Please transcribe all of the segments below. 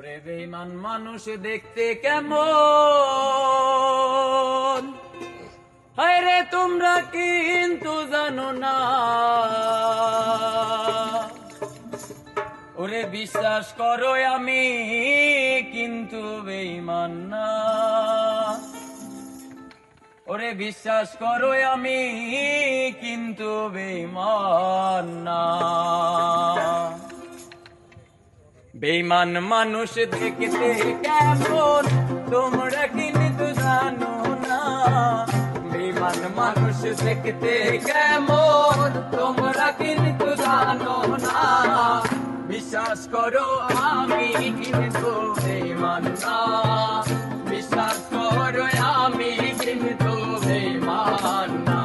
ওরে বেঈমান মানুষ দেখতে কেমন, হায় রে তোমরা কিন্তু জানো না। ওরে বিশ্বাস করো আমি কিন্তু বেঈমান না। ওরে বিশ্বাস করো আমি কিন্তু বেঈমান না। বেঈমান মানুষ দেখতে কেমন তোমরা কিন্তু জানো না। বেঈমান মানুষ দেখতে কেমন তোমরা কিন্তু জানো না। বিশ্বাস করো আমি কিন্তু বেঈমান না। বিশ্বাস করো আমি কিন্তু বেঈমান না।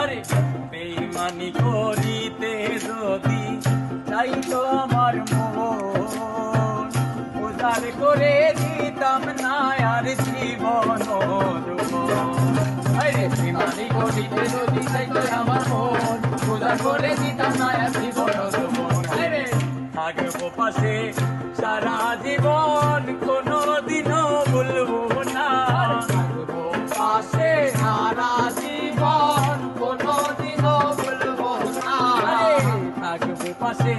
আরে বেঈমানি করিতে যদি চাইতো আমার মন, উজাড় করে দিতাম না আর জীবন। আরে বেঈমানি করিতে যদি চাইতো আমার মন, উজাড় করে দিতাম না আর জীবন। আরে থাকবো পাশে সারা জীবন, কোনদিনও ভুলবো না। থাকবো পাশে সারা জীবন, কোনদিনও ভুলবো না। থাকবো পাশে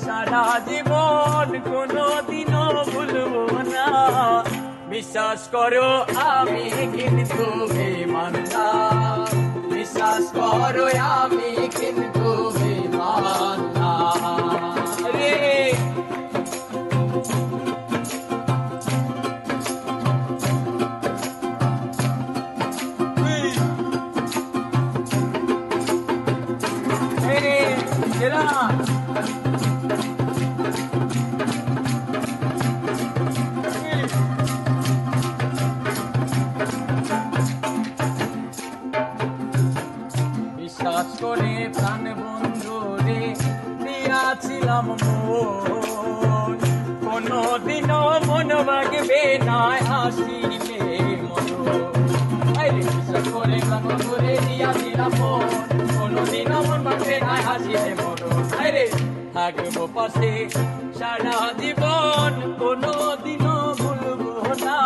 সারা জীবন, কোনদিনও ভুলবো না। বিশ্বাস করো আমি কিন্তু বেঈমান না। বিশ্বাস করো আমি কিন্তু বেঈমান না। রে বিশ্বাস করে প্রাণ বন্ধু রে দিয়াছিলাম মন, কোনদিনও মন ভাঙবে না হাসিলে মন। বিশ্বাস করে প্রাণ বন্ধু রে দিয়াছিলাম মন, কোনদিনও মন ভাঙবে না হাসিলে মন। থাকবো পাশে সারা জীবন, কোনদিনও ভুলবো না।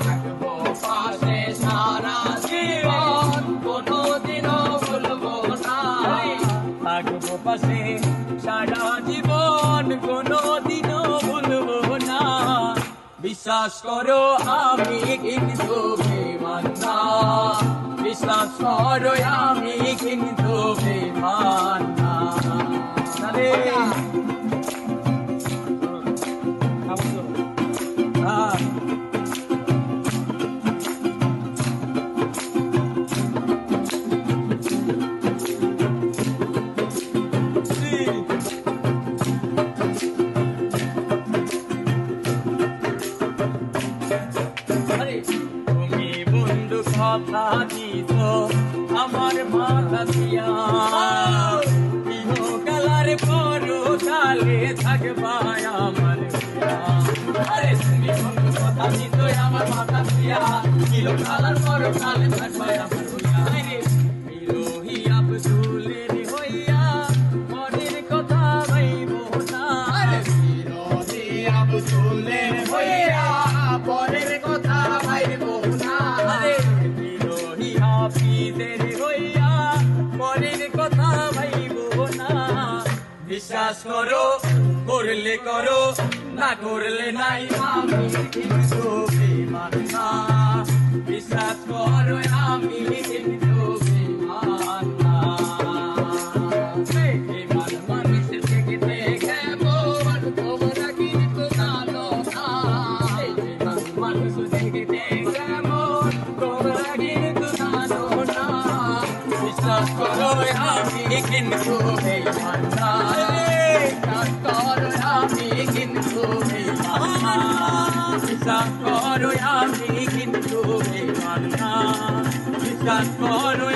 থাকবো পাশে সারা জীবন, কোনদিনও ভুলবো না। থাকবো পাশে সারা জীবন, কোনদিনও ভুলবো না। বিশ্বাস করো আমি কিন্তু বেঈমান না। বিশ্বাস করো আমি কিন্তু বেঈমান না। তুমি বন্ধু কথা দিত আমার মাথা দিয়া, ইহকালার পরকালে থাকবা আমার। আরে তুমি বন্ধু কথা দিত আমার মাথা দিয়া, ইহকালার পরকালে থাকবা আমার। বিরোহী আব্দুলের হইয়া মনের কথা ভাইব না। বিরোহী আব্দুলের হইয়া পরের কথা ভাইব না। বিরোহী হাফিজের হইয়া পরের কথা ভাইব না। বিশ্বাস করো করলে করো, না করলে নাই, আমি কিন্তু বেঈমান না। বিশ্বাস করো আমি কিন্তু বেঈমান না। বেঈমান মানুষ দেখতে কেমন তোমরা কিন্তু জানো না। বেঈমান মানুষ দেখতে কেমন তোমরা কিন্তু জানো না। বিশ্বাস করো আমি কিন্তু বেঈমান না। বিশ্বাস করো আমি কিন্তু বেঈমান না। বিশ্বাস করো আমি কিন্তু বেঈমান না। বিশ্বাস করো